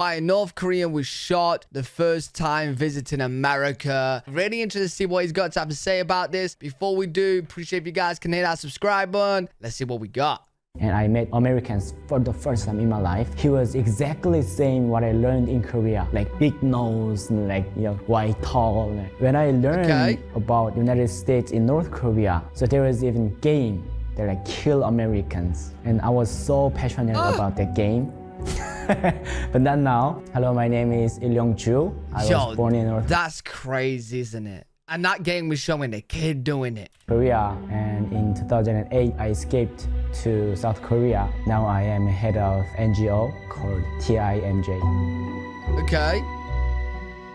My North Korean was shot the first time visiting America. Really interested to see what he's got to have to say about this. Before we do, appreciate if you guys can hit that subscribe button. Let's see what we got. And I met Americans for the first time in my life. He was exactly saying what I learned in Korea, like big nose, like white tall. When I learned about United States in North Korea, so there was even game that like kill Americans, and I was so passionate about that game. But not now. Hello, my name is Il-Yong-Ju. I was born in North Korea. That's crazy, isn't it? And that game was showing a kid doing it. Korea, and in 2008, I escaped to South Korea. Now I am head of NGO called TIMJ. Okay.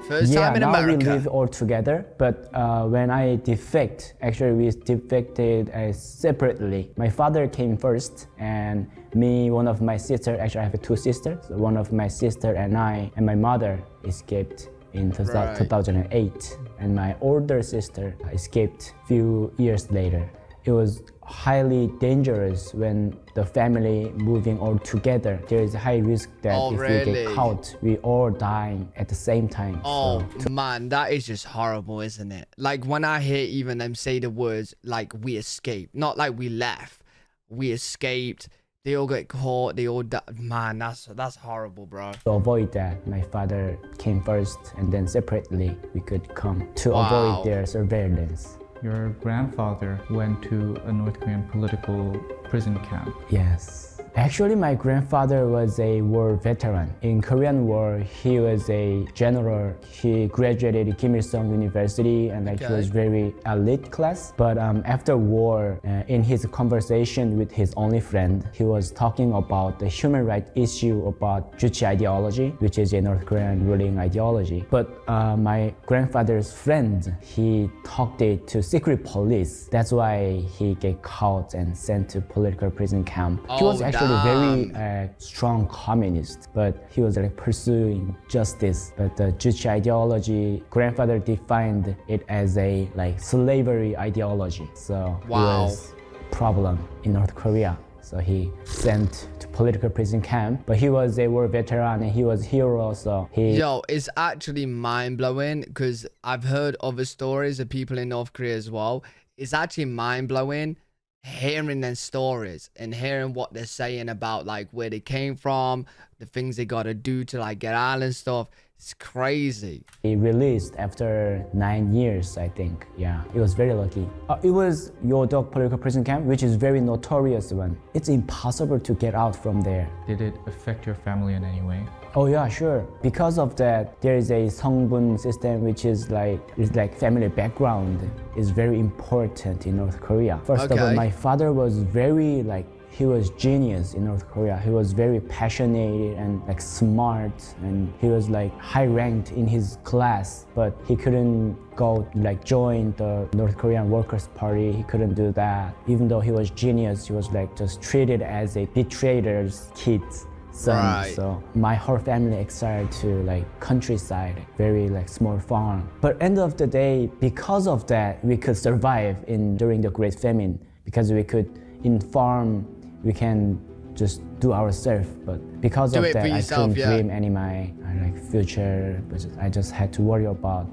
First time in America. Now we live all together, but when I defect, actually we defected separately. My father came first, and me, one of my sisters, actually I have two sisters, so one of my sister and I, and my mother escaped in 2008, and my older sister escaped a few years later. It was highly dangerous when the family moving all together. There is a high risk that if we get caught, we all dying at the same time. Oh man, that is just horrible, isn't it? Like when I hear even them say the words like we escaped, not like we left, we escaped. They all get caught, they all die. Man, that's horrible, bro. To avoid that, my father came first, and then separately we could come to avoid their surveillance. Your grandfather went to a North Korean political prison camp. Yes. Actually, my grandfather was a war veteran. In Korean War, he was a general. He graduated Kim Il-sung University, and he was very elite class. But after war, in his conversation with his only friend, he was talking about the human rights issue about Juche ideology, which is a North Korean ruling ideology. But my grandfather's friend, he talked it to secret police. That's why he get caught and sent to political prison camp. He was actually very strong communist, but he was like pursuing justice. But the Juche ideology, grandfather defined it as a like slavery ideology. So it was a problem in North Korea. So he sent to political prison camp, but he was a war veteran and he was a hero. So it's actually mind-blowing because I've heard other stories of people in North Korea as well. It's actually mind-blowing hearing their stories and hearing what they're saying about like where they came from, the things they gotta do to like get out and stuff. It's crazy. He released after 9 years, I think. Yeah, it was very lucky. It was Yodok political prison camp, which is very notorious one. It's impossible to get out from there. Did it affect your family in any way? Oh yeah, sure. Because of that, there is a 성분 system, which is like family background is very important in North Korea. First of all, my father was very he was genius in North Korea. He was very passionate and like smart, and he was like high ranked in his class, but he couldn't go like join the North Korean Workers' Party. He couldn't do that. Even though he was genius, he was like just treated as a betrayer's kid. So my whole family exiled to like countryside, very like small farm. But end of the day, because of that, we could survive during the Great Famine, because we could in farm we can just do ourselves. But because of that, I couldn't dream any my like future. But I just had to worry about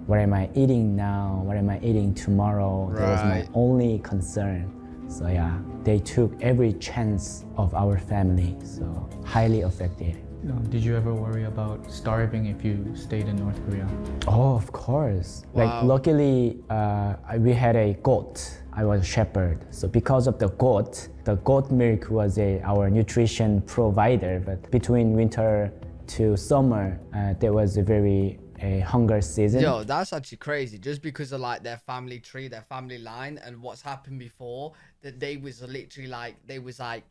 what am I eating now, what am I eating tomorrow. That was my only concern. So yeah, they took every chance of our family, so highly affected. Did you ever worry about starving if you stayed in North Korea? Oh, of course. Like luckily, we had a goat. I was a shepherd. So because of the goat milk was our nutrition provider. But between winter to summer, there was a hunger season. Yo, that's actually crazy. Just because of like their family tree, their family line, and what's happened before, that they was literally like,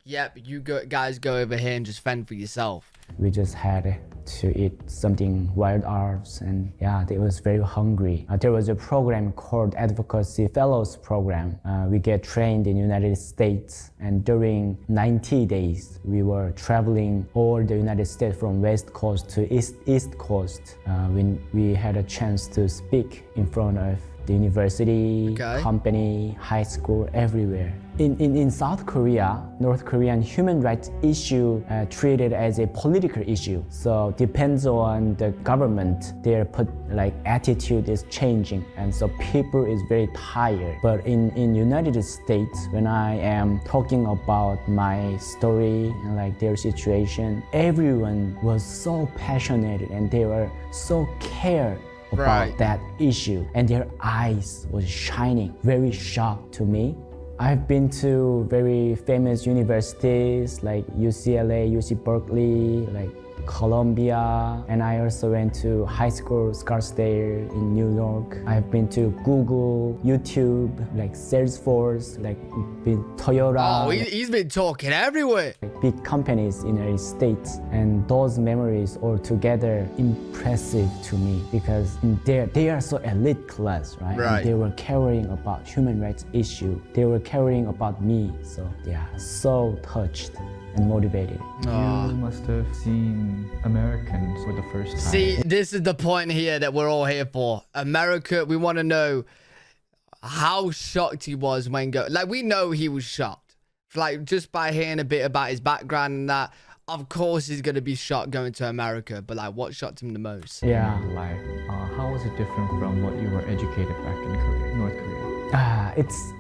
yep, you guys go over here and just fend for yourself. We just had to eat something wild herbs, and yeah, they was very hungry. There was a program called Advocacy Fellows Program. We get trained in United States, and during 90 days, we were traveling all the United States from West Coast to East Coast. When we had a chance to speak in front of the university, Okay. company, high school, everywhere. In South Korea, North Korean human rights issue treated as a political issue. So depends on the government, their attitude is changing, and so people is very tired. But in United States, when I am talking about my story and their situation, everyone was so passionate and they were so cared about Right. that issue, and their eyes was shining, very shocked to me. I've been to very famous universities like UCLA, UC Berkeley, Columbia, and I also went to high school Scarsdale in New York. I've been to Google, YouTube, Salesforce, been Toyota. Oh, he's been talking everywhere. Big companies in the United States, and those memories all together impressive to me because they are so elite class, right? Right. And they were caring about human rights issue. They were caring about me, so yeah, so touched and motivated. You must have seen Americans for the first time. See, this is the point here that we're all here for. America, we want to know how shocked he was when we know he was shocked. Just by hearing a bit about his background and that, of course he's going to be shocked going to America. But what shocked him the most? Yeah. Life. How was it different from what you were educated back in Korea, North Korea?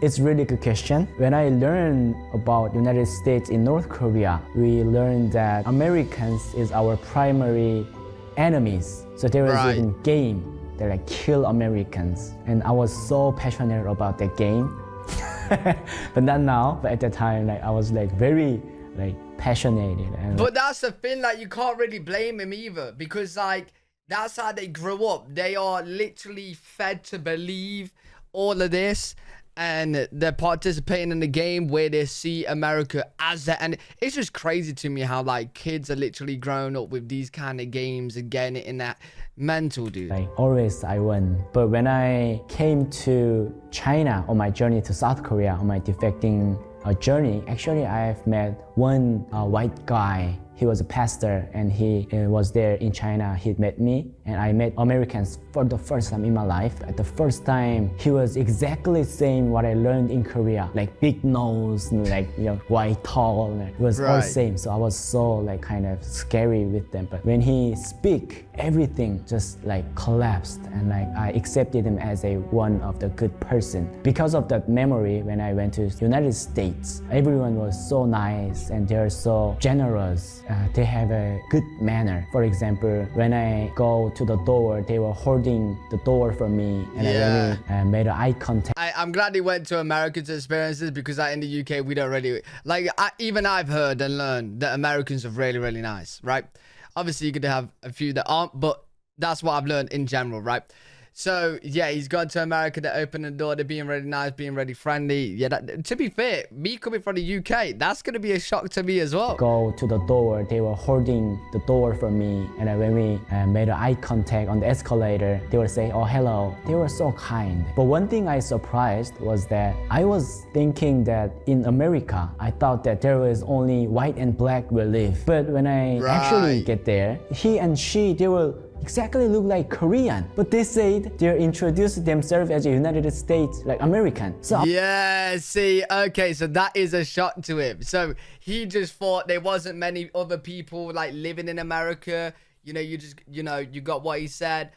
It's really good question. When I learned about United States in North Korea, we learned that Americans is our primary enemies. So there was Right. even game that kill Americans, and I was so passionate about that game. But not now. But at that time, I was very passionate and But that's the thing, you can't really blame him either, because that's how they grew up. They are literally fed to believe all of this, and they're participating in the game where they see America as that. And it's just crazy to me how kids are literally growing up with these kind of games and getting it in that mental, dude. always I won. But when I came to China on my journey to South Korea, on my defecting journey, actually I've met one white guy. He was a pastor and he was there in China. He met me and I met Americans for the first time in my life. At the first time, he was exactly saying what I learned in Korea, big nose, and white, tall, and it was all Right. same. So I was so kind of scary with them. But when he speak, everything just collapsed, and I accepted him as one of the good person. Because of that memory, when I went to United States, everyone was so nice and they're so generous. They have a good manner. For example, when I go to the door, they were holding the door for me, and Yeah. I really made eye contact. I'm glad he went to America to experience this, because in the UK we don't really even I've heard and learned that Americans are really, really nice, right? Obviously you could have a few that aren't, but that's what I've learned in general, right? So yeah, he's gone to America, to open the door, they're being really nice, being really friendly. Yeah, to be fair, me coming from the UK, that's gonna be a shock to me as well. Go to the door, they were holding the door for me, and when we made eye contact on the escalator, they would say, "Oh, hello." They were so kind. But one thing I surprised was that I was thinking that in America, I thought that there was only white and black will live. But when I actually Right. get there, he and she, they will exactly look like Korean, but they said they introduced themselves as a United States, American. So Yeah, see, okay, so that is a shock to him. So he just thought there wasn't many other people living in America. You got what he said.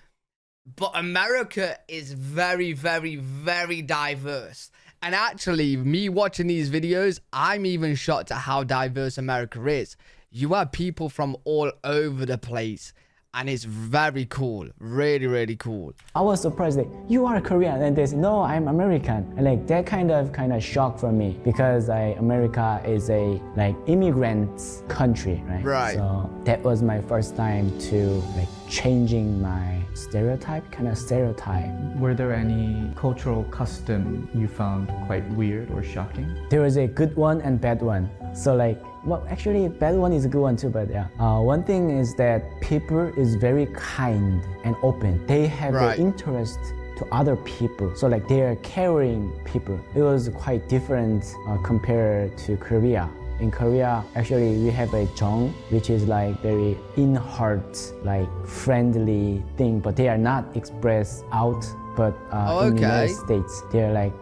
But America is very, very, very diverse. And actually, me watching these videos, I'm even shocked at how diverse America is. You have people from all over the place. And it's very cool, really, really cool. I was surprised that you are Korean, and they said, no, I'm American. And that kind of shock for me, because America is a immigrants country, right? Right. So that was my first time to changing my stereotype. Were there any cultural custom you found quite weird or shocking? There was a good one and bad one. So well, actually, bad one is a good one too, but yeah. One thing is that people is very kind and open. They have Right. an interest to other people. So they are caring people. It was quite different compared to Korea. In Korea, actually, we have a jong, which is very in-heart, friendly thing, but they are not expressed out but in the United States, they're like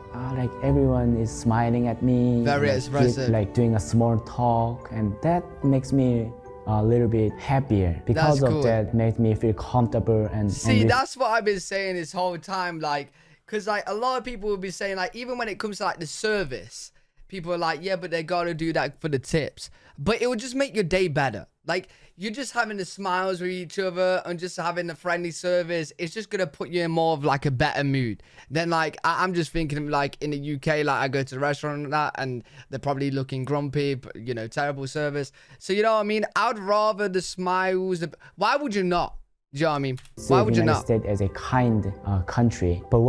everyone is smiling at me. Very expressive. Like doing a small talk, and that makes me a little bit happier. Because That's of cool. that, made me feel comfortable and That's what I've been saying this whole time. Like, because like a lot of people will be saying, like, even when it comes to like the service, people are like, yeah, but they gotta do that for the tips. But it will just make your day better. Like, you're just having the smiles with each other and just having the friendly service. It's just gonna put you in more of like a better mood. Then like I'm just thinking like in the UK, like I go to the restaurant and that, and they're probably looking grumpy, you know, terrible service. So you know what I mean? I'd rather the smiles. Why would you not? Do you know what I mean? Why would you United not? States as a kind country. But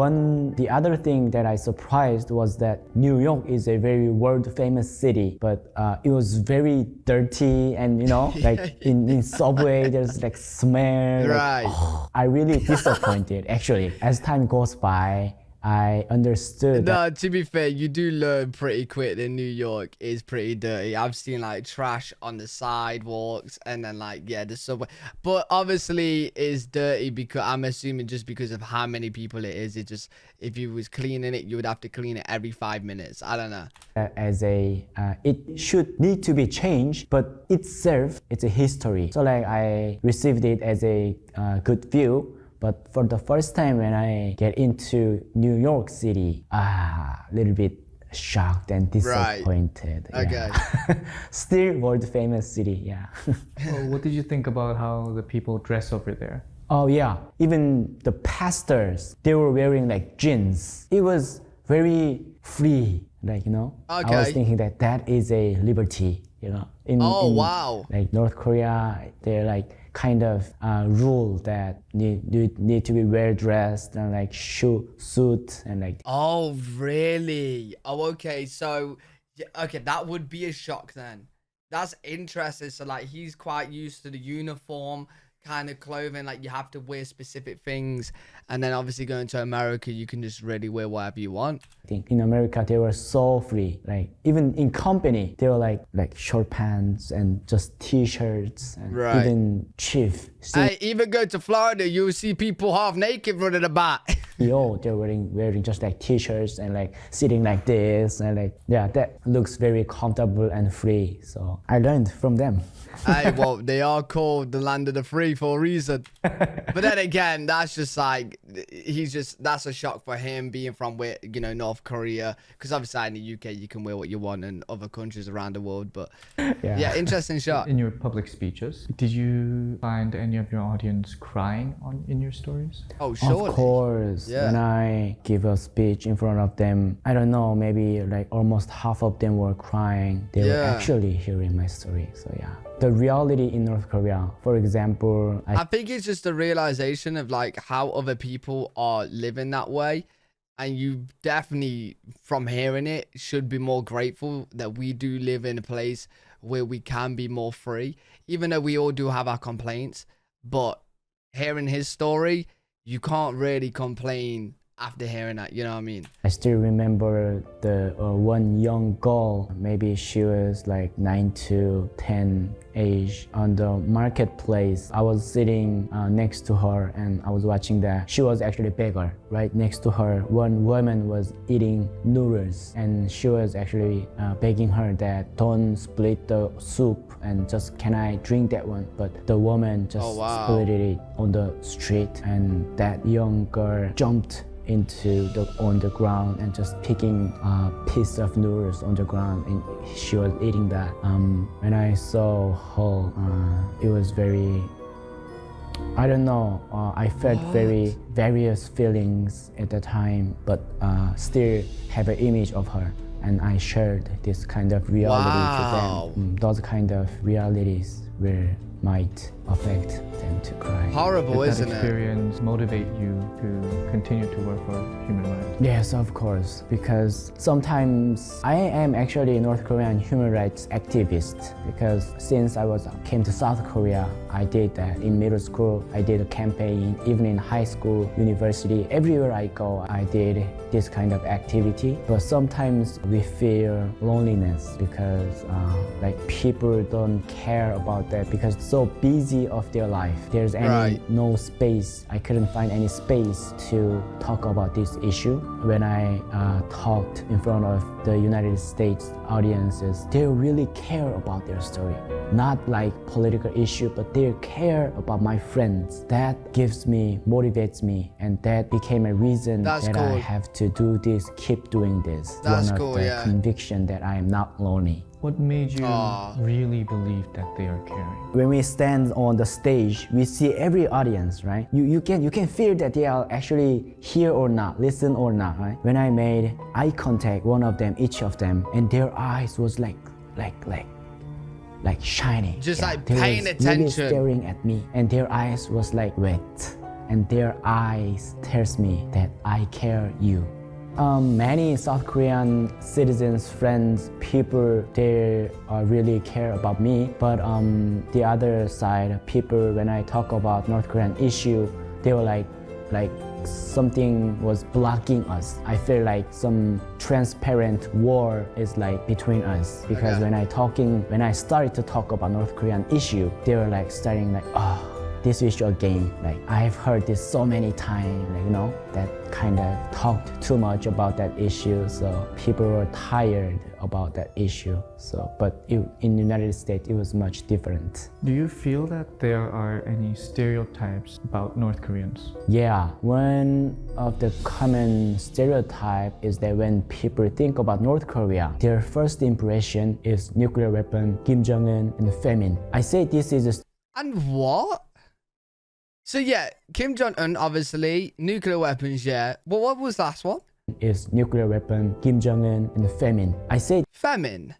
the other thing that I surprised was that New York is a very world famous city, but it was very dirty, and you know, like in subway there's like smell. Right. Like, I really disappointed actually. As time goes by, I understood No, to be fair, you do learn pretty quick that New York is pretty dirty. I've seen like trash on the sidewalks and then like, yeah, the subway. But obviously it's dirty because I'm assuming just because of how many people it is. It just, if you was cleaning it, you would have to clean it every 5 minutes. I don't know. as it should need to be changed, but itself, it's a history. So like I received it as a good view. But for the first time when I get into New York City, a little bit shocked and disappointed. Right. Yeah. Okay. Still world famous city, yeah. Well, what did you think about how the people dress over there? Oh yeah, even the pastors, they were wearing like jeans. It was very free, like, you know. Okay. I was thinking that is a liberty, you know. In wow. Like North Korea, they're like kind of rule that you need to be well dressed and like suit and like. Oh, really? Oh, okay. So, okay, that would be a shock then. That's interesting. So, like, he's quite used to the uniform kind of clothing. Like, you have to wear specific things. And then, obviously, going to America, you can just really wear whatever you want. I think in America, they were so free. Like, even in company, they were like short pants and just t-shirts. And even chief. Hey, even go to Florida, you'll see people half naked running about. Yo, they're wearing just like t-shirts and like sitting like this, and like, yeah, that looks very comfortable and free. So I learned from them. Hey, well, they are called the land of the free for a reason. But then again, that's just like, that's a shock for him being from where, you know, North Korea. Because obviously in the UK, you can wear what you want in other countries around the world. But yeah, interesting shot. In your public speeches, did you find any of your audience crying in your stories? Oh, surely. Of course. Yeah. When I give a speech in front of them, I don't know, maybe like almost half of them were crying. They were actually hearing my story. So yeah. The reality in North Korea, for example, I think it's just the realization of like how other people are living that way, and you definitely, from hearing it, should be more grateful that we do live in a place where we can be more free, even though we all do have our complaints. But hearing his story, you can't really complain after hearing that, you know what I mean? I still remember the one young girl, maybe she was like 9 to 10 age, on the marketplace. I was sitting next to her and I was watching that. She was actually a beggar. Right next to her, one woman was eating noodles, and she was actually begging her that don't split the soup and just, can I drink that one? But the woman just split it on the street, and that young girl jumped on the ground and just picking a piece of noodles on the ground, and she was eating that. When I saw her, it was very, I don't know, I felt very various feelings at the time, but still have an image of her, and I shared this kind of reality to them. Those kind of realities might affect them to cry. Horrible, isn't it? Did that experience motivate you to continue to work for human rights? Yes, of course, because sometimes I am actually a North Korean human rights activist, because since I came to South Korea, I did that in middle school. I did a campaign, even in high school, university. Everywhere I go, I did this kind of activity. But sometimes we feel loneliness because like people don't care about that because so busy of their life. There's no space. I couldn't find any space to talk about this issue. When I talked in front of the United States audiences, they really care about their story. Not like political issue, but they care about my friends. That gives me, motivates me, and that became a reason that I have to do this, keep doing this. That's one of the conviction that I am not lonely. What made you really believe that they are caring? When we stand on the stage, we see every audience, right? You can feel that they are actually here or not, listen or not, right? When I made eye contact, one of them, each of them, and their eyes was like shining. Just like they paying attention. Really staring at me, and their eyes was like wet, and their eyes tells me that I care you. Many South Korean citizens, friends, people, they really care about me. But the other side, people, when I talk about North Korean issue, they were like something was blocking us. I feel like some transparent war is like between us because when I started to talk about North Korean issue, they were like starting like, this issue again. Like I've heard this so many times, like, you know, that kind of talked too much about that issue. So people were tired about that issue. So, but in the United States, it was much different. Do you feel that there are any stereotypes about North Koreans? Yeah, one of the common stereotype is that when people think about North Korea, their first impression is nuclear weapon, Kim Jong-un, and famine. I say this is a And what? So yeah, Kim Jong-un, obviously, nuclear weapons, yeah. But what was the last one? Is nuclear weapon, Kim Jong-un, and famine. I say famine.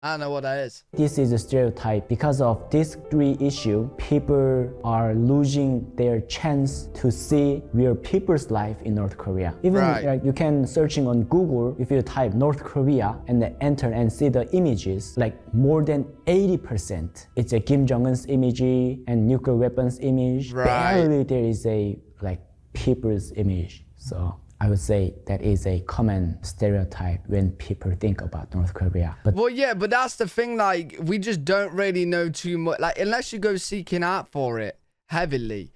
I don't know what that is. This is a stereotype. Because of these three issues, people are losing their chance to see real people's life in North Korea. Even you can searching on Google, if you type North Korea and then enter and see the images, like more than 80%. It's a Kim Jong-un's image and nuclear weapons image. Barely there is a like people's image. So I would say that is a common stereotype when people think about North Korea. But well, yeah, but that's the thing. Like, we just don't really know too much. Like, unless you go seeking out for it heavily,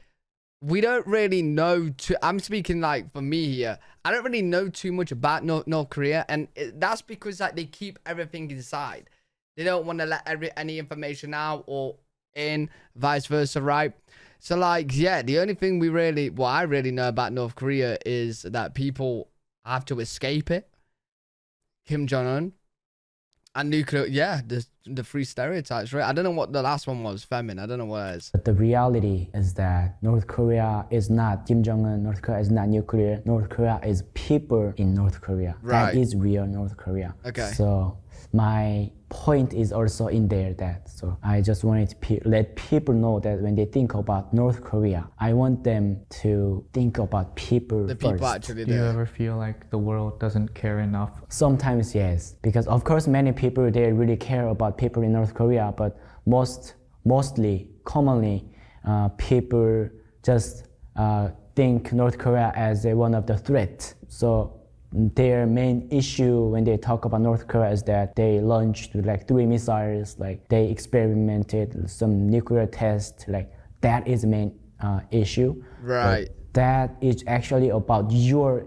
we don't really know. I'm speaking like for me here. I don't really know too much about North Korea, and that's because like they keep everything inside. They don't want to let any information out or in, vice versa, right? So like, yeah, the only thing I really know about North Korea is that people have to escape it. Kim Jong-un and nuclear, yeah, the three stereotypes, right? I don't know what the last one was, famine. I don't know what it is. But the reality is that North Korea is not Kim Jong-un, North Korea is not nuclear. North Korea is people in North Korea. That is real North Korea. Okay. So my point is also in there that, so I just wanted to let people know that when they think about North Korea, I want them to think about people the first. People actually do you ever feel like the world doesn't care enough? Sometimes yes, because of course many people, they really care about people in North Korea, but commonly people just think North Korea as one of the threats. So their main issue when they talk about North Korea is that they launched like 3 missiles, like they experimented some nuclear tests, like that is the main issue. Right. But that is actually about your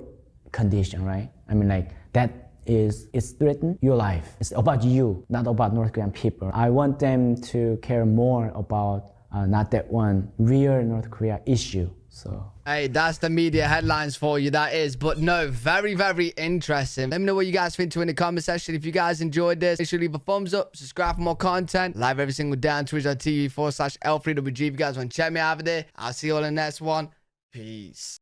condition, right? I mean, like it's threatening your life. It's about you, not about North Korean people. I want them to care more about not that one real North Korea issue. So hey, that's the media headlines for you, that is. But no, very, very interesting. Let me know what you guys think in the comment section. If you guys enjoyed this, make sure to leave a thumbs up, subscribe for more content, live every single day on twitch.tv/L3WG. If you guys want to check me out over there, I'll see you all in the next one. Peace.